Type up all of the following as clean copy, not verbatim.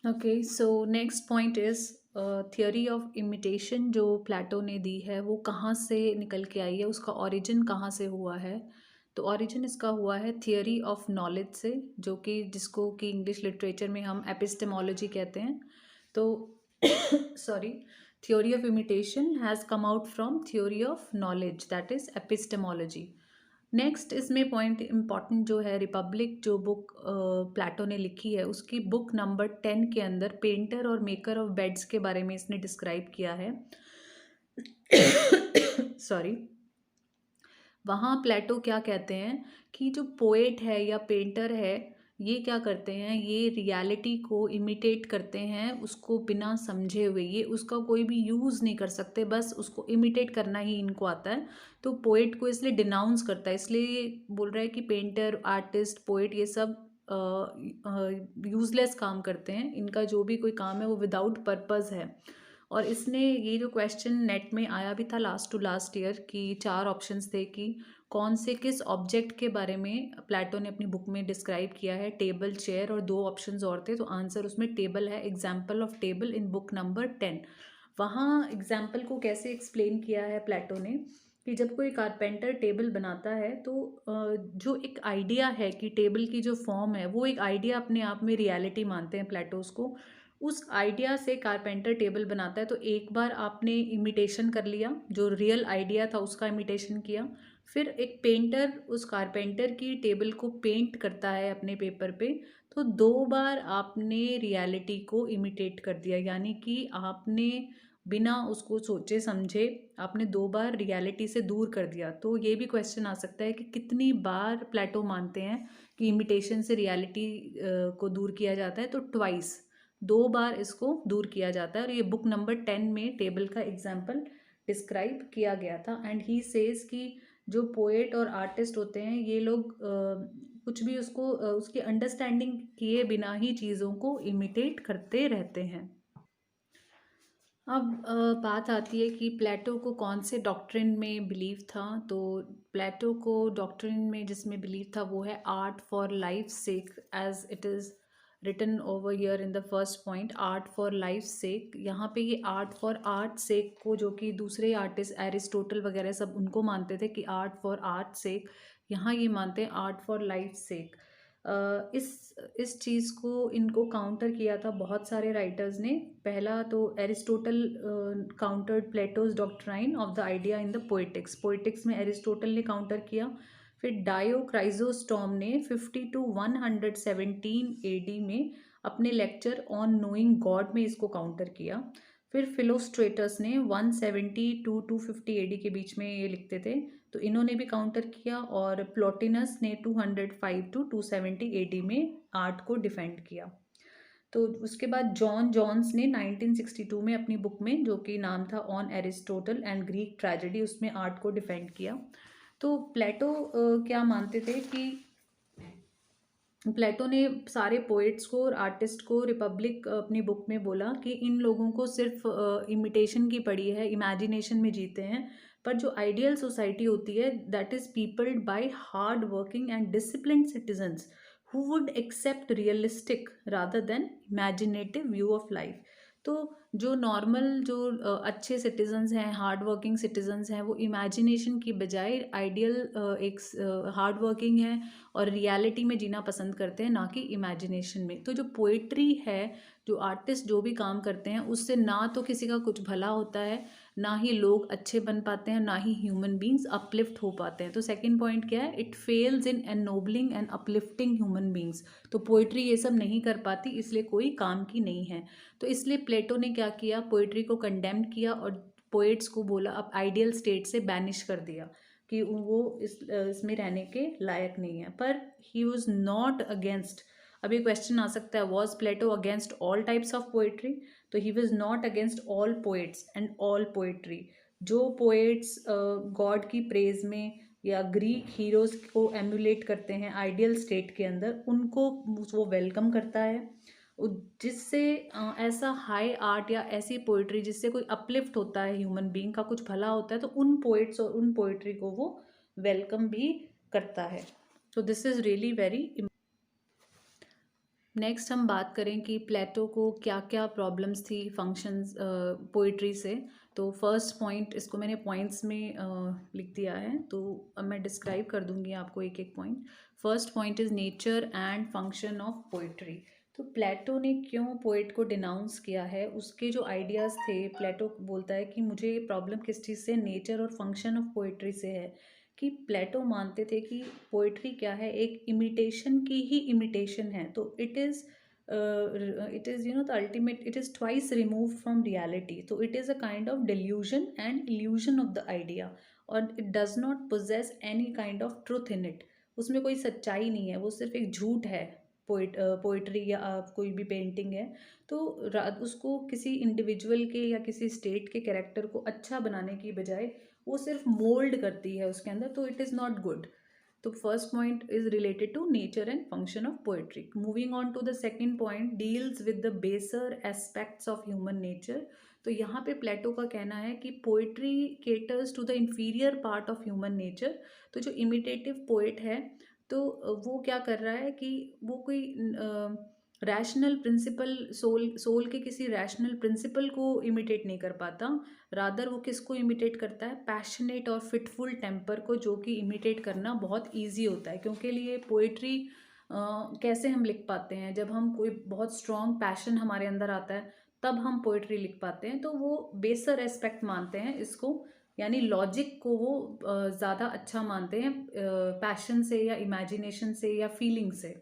Okay, so next point is theory of imitation जो प्लेटो ने दी है वो कहाँ से निकल के आई है, उसका ओरिजिन कहाँ से हुआ है। तो ओरिजिन इसका हुआ है थियोरी ऑफ नॉलेज से, जो कि जिसको कि इंग्लिश लिटरेचर में हम एपिस्टेमोलॉजी कहते हैं। तो sorry, theory of imitation has come out from theory of knowledge, that is epistemology. Next इसमें पॉइंट इम्पॉर्टेंट जो है, रिपब्लिक जो बुक प्लेटो ने लिखी है उसकी बुक नंबर 10 के अंदर पेंटर और मेकर ऑफ बेड्स के बारे में इसने डिस्क्राइब किया है। सॉरी, वहाँ प्लेटो क्या कहते हैं कि जो पोएट है या पेंटर है, ये क्या करते हैं, ये रियलिटी को इमिटेट करते हैं उसको बिना समझे हुए, ये उसका कोई भी यूज़ नहीं कर सकते, बस उसको इमिटेट करना ही इनको आता है। तो पोएट को इसलिए डिनाउंस करता है, इसलिए बोल रहा है कि पेंटर, आर्टिस्ट, पोएट ये सब यूज़लेस काम करते हैं, इनका जो भी कोई काम है वो विदाउट पर्पज़ है। और इसने ये जो क्वेश्चन नेट में आया भी था लास्ट टू लास्ट ईयर कि 4 ऑप्शंस थे कि कौन से किस ऑब्जेक्ट के बारे में प्लेटो ने अपनी बुक में डिस्क्राइब किया है, टेबल, चेयर और 2 ऑप्शंस और थे। तो आंसर उसमें टेबल है, example of table in book number 10। वहाँ एग्जाम्पल को कैसे एक्सप्लेन किया है प्लेटो ने कि जब कोई कारपेंटर टेबल बनाता है तो जो एक आइडिया है कि टेबल की जो फॉर्म है वो एक आइडिया अपने आप में रियलिटी मानते हैं प्लेटो उसको। उस आइडिया से कारपेंटर टेबल बनाता है, तो एक बार आपने इमिटेशन कर लिया, जो रियल आइडिया था उसका इमिटेशन किया, फिर एक पेंटर उस कारपेंटर की टेबल को पेंट करता है अपने पेपर पे, तो 2 बार आपने रियलिटी को इमिटेट कर दिया, यानी कि आपने बिना उसको सोचे समझे आपने 2 बार रियलिटी से दूर कर दिया। तो ये भी क्वेश्चन आ सकता है कि कितनी बार प्लेटो मानते हैं कि इमिटेशन से रियलिटी को दूर किया जाता है। तो ट्वाइस, 2 बार इसको दूर किया जाता है। और ये बुक नंबर 10 में टेबल का एग्जाम्पल डिस्क्राइब किया गया था। एंड ही सेज कि जो पोएट और आर्टिस्ट होते हैं ये लोग कुछ भी उसको उसकी अंडरस्टैंडिंग किए बिना ही चीज़ों को इमिटेट करते रहते हैं। अब बात आती है कि प्लेटो को कौन से डॉक्ट्रिन में बिलीव था। तो प्लेटो को डॉक्ट्रिन में जिसमें बिलीव था वो है art for life sake, as it is written over here in the first point, art for life sake. यहाँ पे ये आर्ट फॉर आर्ट सेक को, जो कि दूसरे आर्टिस्ट एरिस्टोटल वगैरह सब उनको मानते थे कि आर्ट फॉर आर्ट सेक, यहाँ ये मानते हैं आर्ट फॉर लाइफ सेक। इस चीज़ को इनको काउंटर किया था बहुत सारे राइटर्स ने। पहला तो Aristotle countered Plato's doctrine of the idea in the poetics, poetics में एरिस्टोटल ने काउंटर किया। फिर डायो क्राइजोस्टॉम ने 50 to 117 एडी में अपने लेक्चर ऑन नोइंग गॉड में इसको काउंटर किया। फिर फिलोस्ट्रेटस ने 170 to 250 एडी के बीच में ये लिखते थे, तो इन्होंने भी काउंटर किया। और प्लोटिनस ने 205 to 270 एडी में आर्ट को डिफेंड किया। तो उसके बाद जॉन जॉन्स ने 1962 में अपनी बुक में, जो कि नाम था on Aristotle and Greek tragedy, उसमें आर्ट को डिफेंड किया। तो प्लेटो क्या मानते थे कि प्लेटो ने सारे पोइट्स को और आर्टिस्ट को, रिपब्लिक अपनी बुक में बोला कि इन लोगों को सिर्फ इमिटेशन की पड़ी है, इमेजिनेशन में जीते हैं। पर जो आइडियल सोसाइटी होती है that is peopled by hard working and disciplined citizens who would accept realistic rather than imaginative view of life. तो जो नॉर्मल, जो अच्छे सिटीजन्स हैं, हार्ड वर्किंग सिटीजन्स हैं, वो इमेजिनेशन की बजाय आइडियल एक हार्ड वर्किंग है और रियलिटी में जीना पसंद करते हैं, ना कि इमेजिनेशन में। तो जो पोइट्री है, जो आर्टिस्ट जो भी काम करते हैं, उससे ना तो किसी का कुछ भला होता है, ना ही लोग अच्छे बन पाते हैं, ना ही ह्यूमन बींग्स अपलिफ्ट हो पाते हैं। तो सेकंड पॉइंट क्या है, it fails in ennobling and uplifting human beings. तो पोइट्री ये सब नहीं कर पाती, इसलिए कोई काम की नहीं है। तो इसलिए प्लेटो ने क्या किया, पोइट्री को कंडेम किया और पोइट्स को बोला, अब आइडियल स्टेट से बैनिश कर दिया कि वो इसमें रहने के लायक नहीं है। पर ही वॉज नॉट अगेंस्ट, अभी क्वेश्चन आ सकता है, was Plato against all types of poetry? तो he was not against all poets and all poetry. जो पोइट्स गॉड की प्रेज में या ग्रीक हीरोज को एम्युलेट करते हैं आइडियल स्टेट के अंदर, उनको वो वेलकम करता है। जिससे ऐसा हाई आर्ट या ऐसी पोइट्री जिससे कोई अपलिफ्ट होता है, ह्यूमन बीइंग का कुछ भला होता है, तो उन पोइट्स और उन पोइट्री को वो वेलकम भी करता है। तो this is really very. Next हम बात करें कि प्लेटो को क्या क्या प्रॉब्लम्स थी फंक्शंस पोइट्री से। तो फर्स्ट पॉइंट, इसको मैंने पॉइंट्स में लिख दिया है, तो अब मैं डिस्क्राइब कर दूंगी आपको एक एक point. First point is nature and function of poetry. तो प्लेटो ने क्यों पोइट को डिनाउंस किया है, उसके जो आइडियाज़ थे, प्लेटो बोलता है कि मुझे प्रॉब्लम किस चीज़ से, नेचर और फंक्शन ऑफ पोइट्री से है। कि प्लेटो मानते थे कि पोइट्री क्या है, एक इमिटेशन की ही इमिटेशन है। तो it is the ultimate, it is twice remove from reality. तो it is a kind of delusion and illusion of the idea, और it does not possess any kind of truth in it. उसमें कोई सच्चाई नहीं है, वो सिर्फ एक झूठ है। पोइट्री या कोई भी पेंटिंग है, तो उसको किसी इंडिविजुअल के या किसी स्टेट के कैरेक्टर को अच्छा बनाने की बजाय वो सिर्फ मोल्ड करती है उसके अंदर, तो इट इज़ नॉट गुड। तो first point is related to nature and function of poetry. Moving on to the second point, deals with the baser aspects of human nature. तो यहाँ पे प्लेटो का कहना है कि poetry caters to the inferior part of human nature. तो जो imitative poet है, तो वो क्या कर रहा है कि वो कोई रैशनल प्रिंसिपल, सोल के किसी रैशनल प्रिंसिपल को इमिटेट नहीं कर पाता। रादर वो किसको इमिटेट करता है, पैशनेट और फिटफुल टेम्पर को, जो कि इमिटेट करना बहुत ईजी होता है। क्योंकि लिए पोइट्री कैसे हम लिख पाते हैं, जब हम कोई बहुत स्ट्रॉन्ग पैशन हमारे अंदर आता है तब हम पोइट्री लिख पाते हैं। तो वो बेसर एस्पेक्ट मानते हैं इसको, यानी लॉजिक को वो ज़्यादा अच्छा मानते हैं पैशन से या इमेजिनेशन से या फीलिंग से।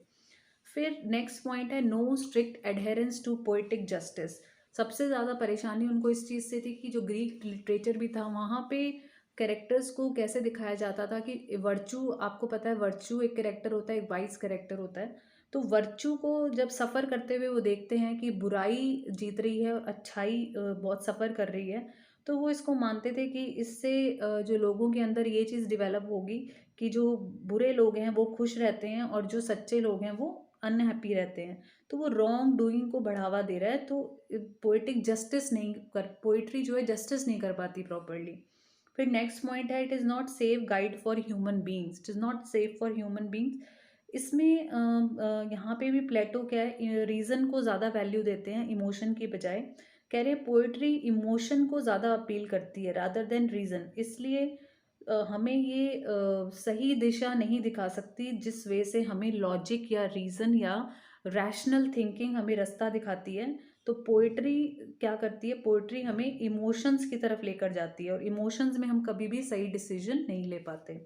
फिर नेक्स्ट पॉइंट है no strict adherence to poetic justice. सबसे ज़्यादा परेशानी उनको इस चीज़ से थी कि जो ग्रीक लिटरेचर भी था, वहाँ पे कैरेक्टर्स को कैसे दिखाया जाता था कि वर्चू, आपको पता है वर्चू एक कैरेक्टर होता है, एक वाइस कैरेक्टर होता है। तो वर्चू को जब सफ़र करते हुए वो देखते हैं कि बुराई जीत रही है और अच्छाई बहुत सफ़र कर रही है, तो वो इसको मानते थे कि इससे जो लोगों के अंदर ये चीज़ डिवेलप होगी कि जो बुरे लोग हैं वो खुश रहते हैं और जो सच्चे लोग हैं वो अनहैप्पी रहते हैं। तो वो रॉन्ग डूइंग को बढ़ावा दे रहा है। तो पोइटिक जस्टिस नहीं कर, पोइट्री जो है जस्टिस नहीं कर पाती प्रॉपरली। फिर नेक्स्ट पॉइंट है it is not safe guide for human beings. It is not safe for human beings. इसमें यहाँ पे भी प्लेटो क्या है, रीज़न को ज़्यादा वैल्यू देते हैं इमोशन की बजाय। कह रहे पोइट्री इमोशन को ज़्यादा अपील करती है रादर देन रीज़न। इसलिए हमें ये सही दिशा नहीं दिखा सकती जिस वे से हमें लॉजिक या रीज़न या रैशनल थिंकिंग हमें रास्ता दिखाती है। तो पोइट्री क्या करती है, पोइट्री हमें इमोशंस की तरफ लेकर जाती है, और इमोशंस में हम कभी भी सही डिसीजन नहीं ले पाते।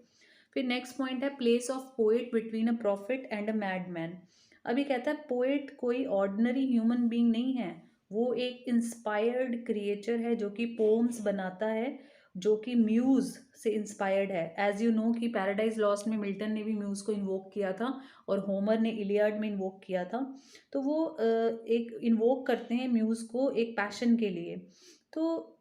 फिर नेक्स्ट पॉइंट है place of poet between a prophet and a madman. अभी कहता है पोएट कोई ऑर्डिनरी ह्यूमन बीइंग नहीं है, वो एक इंस्पायर्ड क्रिएचर है जो कि पोम्स बनाता है, जो कि म्यूज से इंस्पायर्ड है। एज यू नो कि पैराडाइज लॉस्ट में मिल्टन ने भी म्यूज को इन्वोक किया था और होमर ने इलियाड में इन्वोक किया था। तो वो एक इन्वोक करते हैं म्यूज को एक पैशन के लिए। तो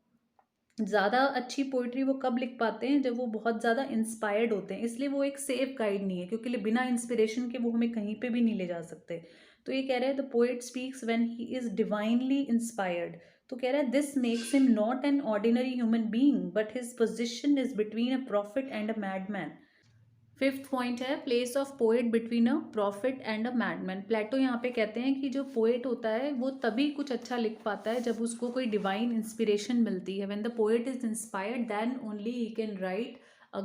ज़्यादा अच्छी पोइट्री वो कब लिख पाते हैं, जब वो बहुत ज़्यादा इंस्पायर्ड होते हैं। इसलिए वो एक सेफ गाइड नहीं है, क्योंकि बिना इंस्पिरेशन के वो हमें कहीं पे भी नहीं ले जा सकते। तो ये कह रहे हैं the poet speaks when he is divinely inspired. तो कह रहा है this makes him not an ordinary human being but his position is between a prophet and a madman. Fifth point है place of poet between a prophet and a madman. Plato यहाँ पे कहते हैं कि जो पोएट होता है वो तभी कुछ अच्छा लिख पाता है जब उसको कोई डिवाइन इंस्पिरेशन मिलती है। When the poet is inspired then only he can write a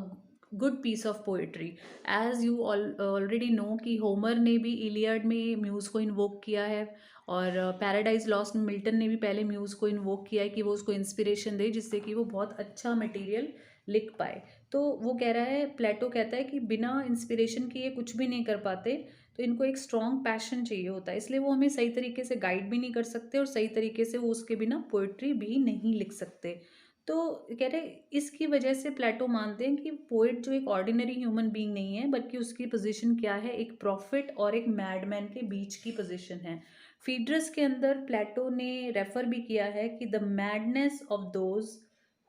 good piece of poetry. As you already know कि होमर ने भी इलियड में म्यूज़ को इन्वोक किया है, और पैराडाइज लॉस्ट में मिल्टन ने भी पहले म्यूज़ को इन्वोक किया है कि वो उसको इंस्पिरेशन दे जिससे कि वो बहुत अच्छा मटेरियल लिख पाए। तो वो कह रहा है, प्लेटो कहता है कि बिना इंस्पिरेशन के ये कुछ भी नहीं कर पाते। तो इनको एक स्ट्रॉन्ग पैशन चाहिए होता है, इसलिए वो हमें सही तरीके से गाइड भी नहीं कर सकते और सही तरीके से वो उसके बिना पोइट्री भी नहीं लिख सकते। तो कह रहे इसकी वजह से प्लेटो मानते हैं कि पोइट जो एक ऑर्डिनरी ह्यूमन बीइंग नहीं है, बल्कि उसकी पोजीशन क्या है, एक प्रॉफिट और एक मैडमैन के बीच की पोजीशन है। फीड्रस के अंदर प्लेटो ने रेफर भी किया है कि the madness of those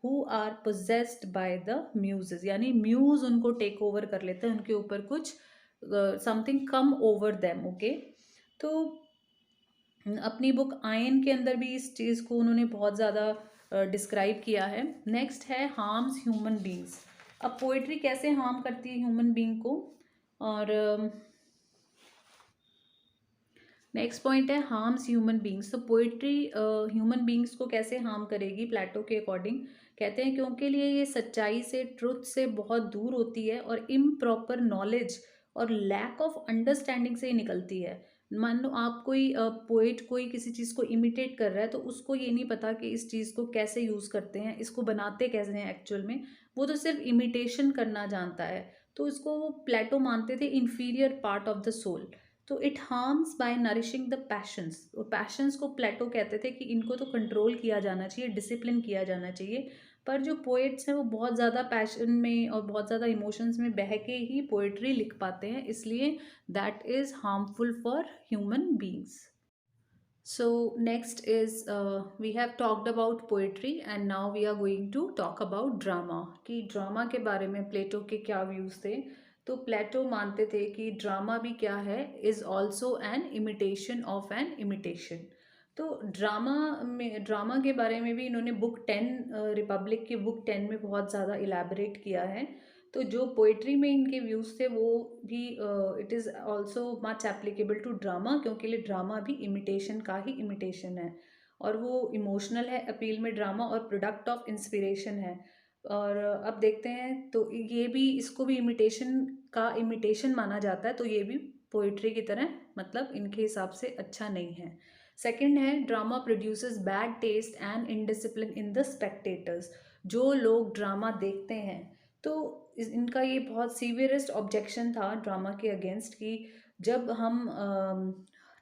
who are possessed by the muses, यानी म्यूज उनको टेक ओवर कर लेते हैं, उनके ऊपर कुछ something come over them. Okay, तो अपनी बुक आयन के अंदर भी इस चीज़ को उन्होंने बहुत ज़्यादा डिस्क्राइब किया है। नेक्स्ट है हार्म्स ह्यूमन बींग्स। अब पोइट्री कैसे हार्म करती है ह्यूमन बींग को, और नेक्स्ट पॉइंट है हार्म्स ह्यूमन बींग्स। तो पोइट्री ह्यूमन बींग्स को कैसे हार्म करेगी प्लेटो के अकॉर्डिंग? कहते हैं क्योंकि लिए ये सच्चाई से, ट्रुथ से बहुत दूर होती है और इम्प्रॉपर नॉलेज और लैक ऑफ अंडरस्टैंडिंग से ही निकलती है। मान लो आप कोई पोइट कोई किसी चीज़ को इमिटेट कर रहा है, तो उसको ये नहीं पता कि इस चीज़ को कैसे यूज़ करते हैं, इसको बनाते कैसे हैं एक्चुअल में। वो तो सिर्फ इमिटेशन करना जानता है। तो इसको वो प्लेटो मानते थे inferior part of the soul. तो it harms by nourishing the passions. और पैशंस को प्लेटो कहते थे कि इनको तो कंट्रोल किया जाना चाहिए, डिसिप्लिन किया जाना चाहिए। पर जो पोएट्स हैं वो बहुत ज़्यादा पैशन में और बहुत ज़्यादा इमोशंस में बह के ही पोएट्री लिख पाते हैं, इसलिए that is harmful for human beings. So next is we have talked about poetry and now we are going to talk about drama कि ड्रामा के बारे में प्लेटो के क्या व्यूज़ थे। तो प्लेटो मानते थे कि ड्रामा भी क्या है, is also an imitation of an imitation. तो ड्रामा के बारे में भी इन्होंने बुक 10 रिपब्लिक की बुक 10 में बहुत ज़्यादा इलेबरेट किया है। तो जो पोइट्री में इनके व्यूज़ थे वो भी it is also much applicable to drama, क्योंकि लिए ड्रामा भी इमिटेशन का ही इमिटेशन है और वो इमोशनल है अपील में ड्रामा और प्रोडक्ट ऑफ इंस्पिरेशन है। और अब देखते हैं तो ये भी, इसको भी इमिटेशन का इमिटेशन माना जाता है, तो ये भी पोइट्री की तरह मतलब इनके हिसाब से अच्छा नहीं है। सेकंड है drama produces bad taste and indiscipline in the spectators. जो लोग ड्रामा देखते हैं, तो इनका ये बहुत सीवियरेस्ट ऑब्जेक्शन था ड्रामा के अगेंस्ट कि जब हम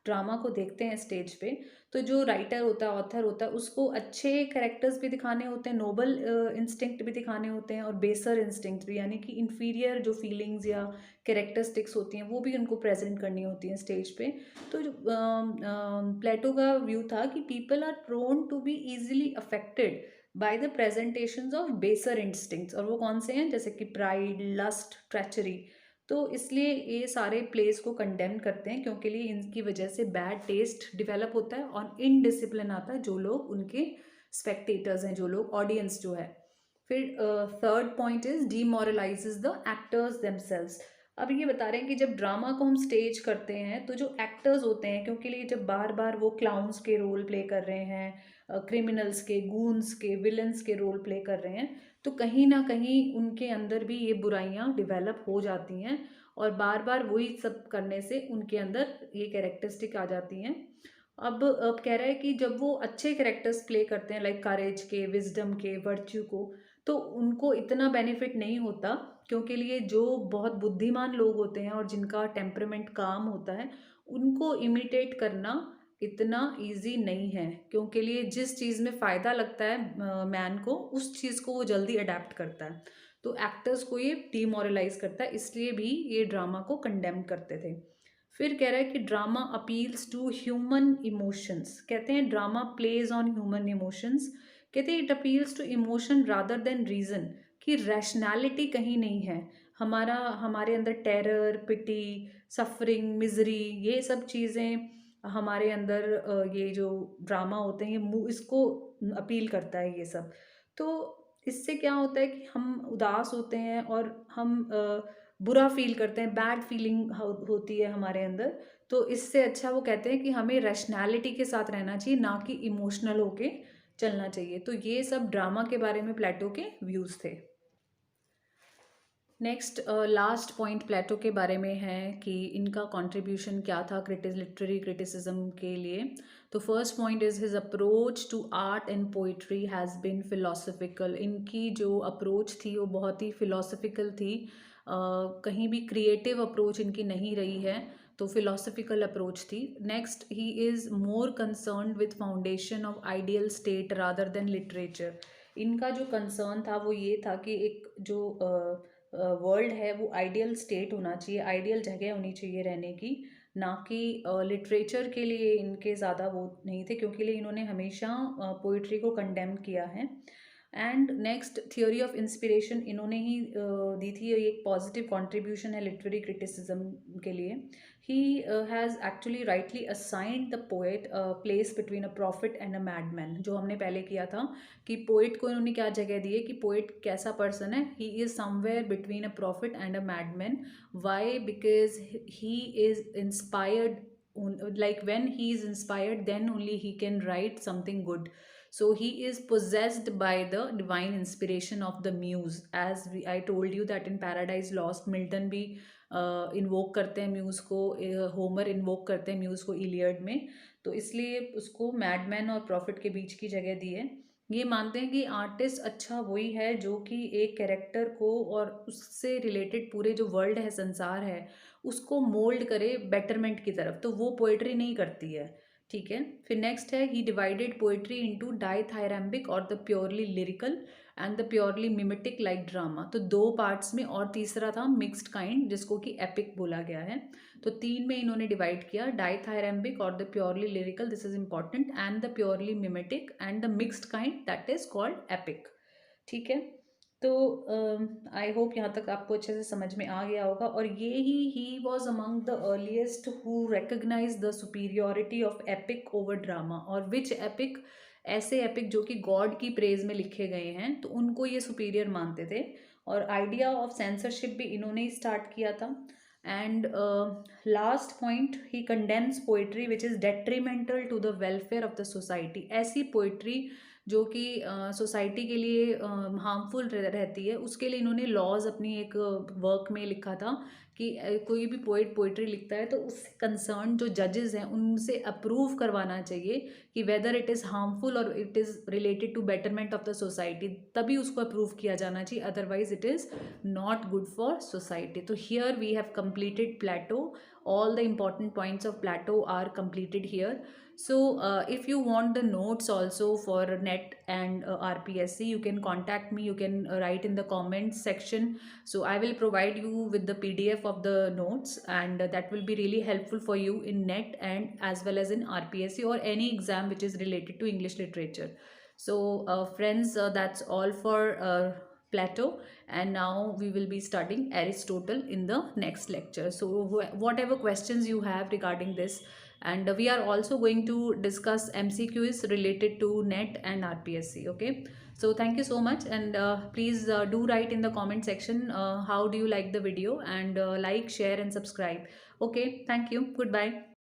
ड्रामा को देखते हैं स्टेज पे, तो जो राइटर होता है, ऑथर होता है, उसको अच्छे कैरेक्टर्स भी दिखाने होते हैं, नोबल इंस्टिंक्ट भी दिखाने होते हैं और बेसर इंस्टिंक्ट भी, यानी कि इन्फीरियर जो फीलिंग्स या कैरेक्टरिस्टिक्स होती हैं वो भी उनको प्रेजेंट करनी होती हैं स्टेज पे। तो जो प्लेटो का व्यू था कि people are prone to be easily affected by the presentations of baser instincts. और वो कौन से हैं? जैसे कि प्राइड, लस्ट, ट्रेचरी। तो इसलिए ये सारे प्लेस को कंडेम करते हैं, क्योंकि लिए इनकी वजह से बैड टेस्ट डेवलप होता है और इनडिसिप्लिन आता है जो लोग उनके स्पेक्टेटर्स हैं, जो लोग ऑडियंस जो है। फिर third point is demoralises the actors themselves. अब ये बता रहे हैं कि जब ड्रामा को हम स्टेज करते हैं तो जो एक्टर्स होते हैं, क्योंकि लिए जब बार बार वो क्लाउन्स के रोल प्ले कर रहे हैं, क्रिमिनल्स के, गूंस के, विलन्स के रोल प्ले कर रहे हैं, तो कहीं ना कहीं उनके अंदर भी ये बुराइयां डेवलप हो जाती हैं और बार बार वही सब करने से उनके अंदर ये कैरेक्टरिस्टिक आ जाती हैं। अब कह रहा है कि जब वो अच्छे कैरेक्टर्स प्ले करते हैं, लाइक करेज के, विजडम के, वर्च्यू को, तो उनको इतना बेनिफिट नहीं होता, क्योंकि लिए जो बहुत बुद्धिमान लोग होते हैं और जिनका टेम्परामेंट काम होता है, उनको इमिटेट करना इतना इजी नहीं है, क्योंकि लिए जिस चीज़ में फ़ायदा लगता है मैन को, उस चीज़ को वो जल्दी अडेप्ट करता है। तो एक्टर्स को ये डीमोरलाइज करता है, इसलिए भी ये ड्रामा को कंडेम करते थे। फिर कह रहा है कि drama appeals to human emotions. कहते हैं drama plays on human emotions. कहते हैं it appeals to emotion rather than reason, कि रैशनैलिटी कहीं नहीं है। हमारे अंदर टेरर, पिटी, सफरिंग, मिजरी, ये सब चीज़ें हमारे अंदर ये जो ड्रामा होते हैं ये इसको अपील करता है ये सब। तो इससे क्या होता है कि हम उदास होते हैं और हम बुरा फील करते हैं, बैड फीलिंग होती है हमारे अंदर। तो इससे अच्छा वो कहते हैं कि हमें रैशनैलिटी के साथ रहना चाहिए, ना कि इमोशनल होके चलना चाहिए। तो ये सब ड्रामा के बारे में प्लेटो के व्यूज़ थे। नेक्स्ट लास्ट पॉइंट प्लेटो के बारे में है कि इनका कंट्रीब्यूशन क्या था लिटरेरी क्रिटिसिज्म के लिए। तो first point is his approach to art and poetry has been philosophical. इनकी जो अप्रोच थी वो बहुत ही फिलोसफिकल थी, कहीं भी क्रिएटिव अप्रोच इनकी नहीं रही है, तो फिलोसफिकल अप्रोच थी। Next, he is more concern with foundation of ideal state rather than literature. इनका जो कंसर्न था वो ये था कि एक जो वर्ल्ड है वो आइडियल स्टेट होना चाहिए, आइडियल जगह होनी चाहिए रहने की, ना कि लिटरेचर के लिए इनके ज़्यादा वो नहीं थे, क्योंकि लिए इन्होंने हमेशा पोइट्री को कंडेम किया है। And next, theory of inspiration इन्होंने ही दी थी, ये एक पॉजिटिव कंट्रीब्यूशन है लिटरेरी क्रिटिसिज्म के लिए। He has actually rightly assigned the poet place between a prophet and a madman, जो हमने पहले किया था कि पोइट को इन्होंने क्या जगह दी है कि पोइट कैसा पर्सन है, he is somewhere between a prophet and a madman. Why? Because he is inspired like when he is inspired, then only he can write something good. So he is possessed by the divine inspiration of the muse, as I told you that in Paradise Lost Milton भी invoke करते हैं muse को, Homer invoke करते हैं muse को Iliad में, तो इसलिए उसको मैडमैन और प्रॉफिट के बीच की जगह दी है। ये मानते हैं कि आर्टिस्ट अच्छा वही है जो कि एक कैरेक्टर को और उससे रिलेटेड पूरे जो वर्ल्ड है, संसार है, उसको मोल्ड करे बेटरमेंट की तरफ, तो वो पोएट्री नहीं करती है। ठीक है, फिर नेक्स्ट है, he divided poetry into dithyrambic और the purely lyrical and the purely mimetic like drama. तो दो पार्ट्स में, और तीसरा था मिक्स्ड काइंड जिसको कि एपिक बोला गया है। तो तीन में इन्होंने डिवाइड किया, डाइथायरैम्बिक और the purely lyrical, this is important, and the purely mimetic and the mixed kind that is called epic. ठीक है, तो आई होप यहाँ तक आपको अच्छे से समझ में आ गया होगा। और ये he was among the earliest who recognise the superiority of epic over drama. और विच एपिक, ऐसे एपिक जो कि गॉड की प्रेज में लिखे गए हैं, तो उनको ये सुपीरियर मानते थे। और आइडिया ऑफ सेंसरशिप भी इन्होंने ही स्टार्ट किया था। And last point, he condemns poetry which is detrimental to the welfare of the society. ऐसी पोइट्री जो कि सोसाइटी के लिए हार्मफुल रहती है, उसके लिए इन्होंने लॉज अपनी एक वर्क में लिखा था कि कोई भी पोइट्री लिखता है तो उससे कंसर्न जो जजेस हैं उनसे अप्रूव करवाना चाहिए कि वेदर इट इज़ हार्मफुल और it is related to betterment of the society, तभी उसको अप्रूव किया जाना चाहिए, otherwise it is not good for society. तो here we have completed Plato. All the important points of Plato are completed here. So if you want the notes also for NET and RPSC, you can contact me, you can write in the comments section. So I will provide you with the PDF of the notes, and that will be really helpful for you in NET and as well as in RPSC or any exam which is related to English literature. So friends, that's all for Plato, and now we will be studying Aristotle in the next lecture. So whatever questions you have regarding this, and we are also going to discuss MCQs related to NET and RPSC. Okay, so thank you so much, and please do write in the comment section how do you like the video, and like, share and subscribe. Okay, thank you, goodbye.